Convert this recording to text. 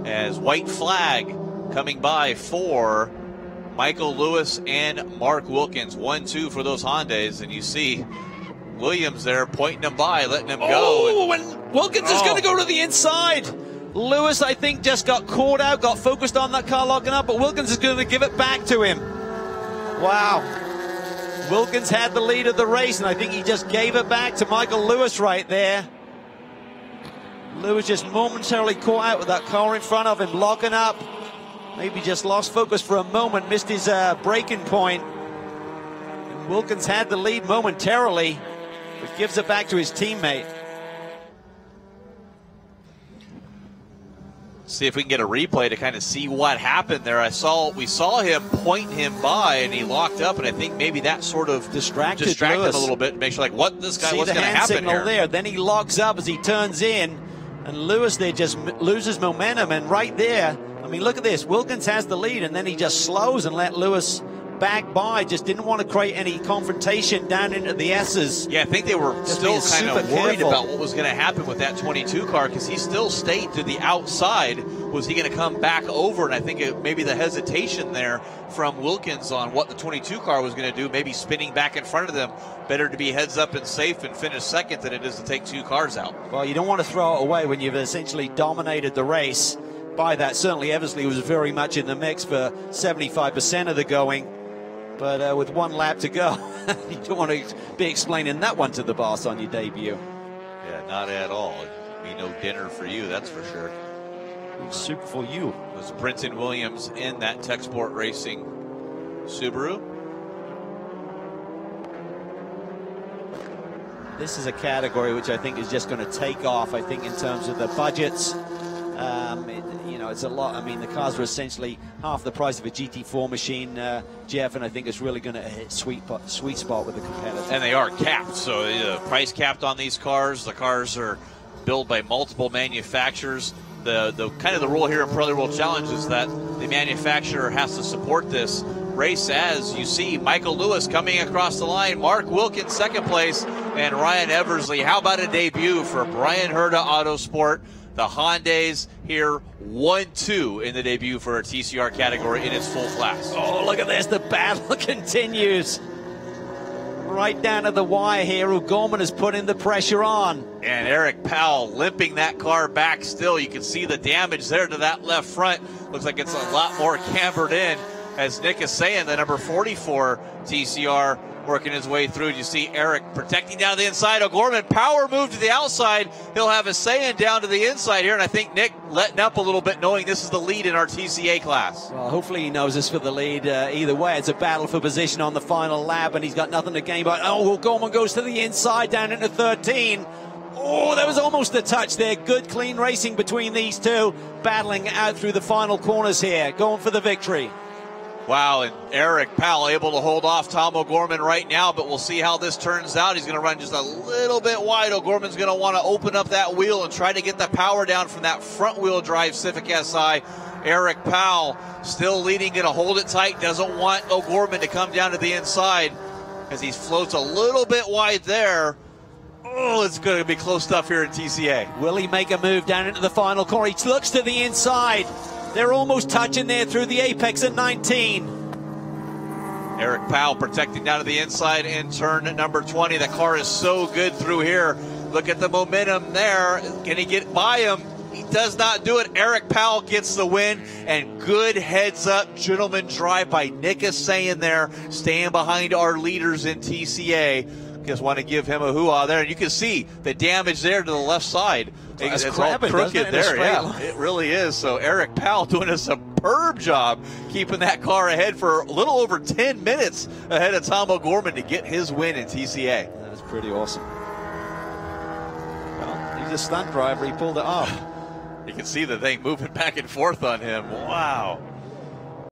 as white flag coming by for Michael Lewis and Mark Wilkins. 1-2 for those Hondas, and you see Williams there pointing them by, letting them go. Oh, and Wilkins is going to go to the inside. Lewis, I think, just got caught out, got focused on that car locking up, but Wilkins is going to give it back to him. Wow. Wilkins had the lead of the race, and I think he just gave it back to Michael Lewis right there. Lewis just momentarily caught out with that car in front of him, locking up. Maybe just lost focus for a moment, missed his braking point. And Wilkins had the lead momentarily, but gives it back to his teammate. See if we can get a replay to kind of see what happened there. We saw him point him by, and he locked up, and I think maybe that sort of distracted him a little bit. Make sure, like, what's going to happen here? There. Then he locks up as he turns in, and Lewis there just loses momentum, and right there, I mean, look at this. Wilkins has the lead, and then he just slows and let Lewis back by. Just didn't want to create any confrontation down into the S's. Yeah, I think they were still kind of worried about what was going to happen with that 22 car, because he still stayed to the outside. Was he going to come back over? And I think maybe the hesitation there from Wilkins on what the 22 car was going to do, maybe spinning back in front of them. Better to be heads up and safe and finish second than it is to take two cars out. Well, you don't want to throw it away when you've essentially dominated the race by that. Certainly Eversley was very much in the mix for 75% of the going. But with one lap to go, you don't want to be explaining that one to the boss on your debut. Yeah, not at all. It'd be no dinner for you, that's for sure. Super for you. It was Brenton Williams in that Tech Sport Racing Subaru. This is a category which I think is just going to take off. I think in terms of the budgets, you know, it's a lot. I mean, the cars are essentially half the price of a GT4 machine, Jeff, and I think it's really going to hit sweet spot with the competitors. And they are capped, so price capped on these cars. The cars are built by multiple manufacturers. The kind of the rule here in Pirelli World Challenge is that the manufacturer has to support this race. As you see, Michael Lewis coming across the line, Mark Wilkins second place, and Ryan Eversley. How about a debut for Brian Herta Autosport? The Hondas here 1-2 in the debut for a TCR category in its full class. Oh, look at this. The battle continues. Right down to the wire here. O'Gorman has put in the pressure on. And Eric Powell limping that car back still. You can see the damage there to that left front. Looks like it's a lot more cambered in. As Nick is saying, the number 44 TCR working his way through. You see Eric protecting down the inside. O'Gorman, power move to the outside. He'll have a say-in down to the inside here, and I think Nick letting up a little bit, knowing this is the lead in our TCA class. Well, hopefully he knows this for the lead. Either way, it's a battle for position on the final lap, and he's got nothing to gain. But O'Gorman goes to the inside down into 13. Oh, there was almost a touch there. Good, clean racing between these two, battling out through the final corners here, going for the victory. Wow, and Eric Powell able to hold off Tom O'Gorman right now, but we'll see how this turns out. He's going to run just a little bit wide. O'Gorman's going to want to open up that wheel and try to get the power down from that front-wheel drive Civic Si. Eric Powell still leading, going to hold it tight, doesn't want O'Gorman to come down to the inside as he floats a little bit wide there. Oh, it's going to be close stuff here in TCA. Will he make a move down into the final corner? He looks to the inside. They're almost touching there through the apex at 19. Eric Powell protecting down to the inside in turn number 20. The car is so good through here. Look at the momentum there. Can he get by him? He does not do it. Eric Powell gets the win, and good heads-up gentleman drive by Nick Asayan there, staying behind our leaders in TCA. Just want to give him a hoo-ah there, and you can see the damage there to the left side. It's all crooked there, yeah, it really is. So Eric Powell doing a superb job keeping that car ahead for a little over 10 minutes ahead of Tom O'Gorman to get his win in TCA. That's pretty awesome. Well, he's a stunt driver. He pulled it off. You can see the thing moving back and forth on him. Wow.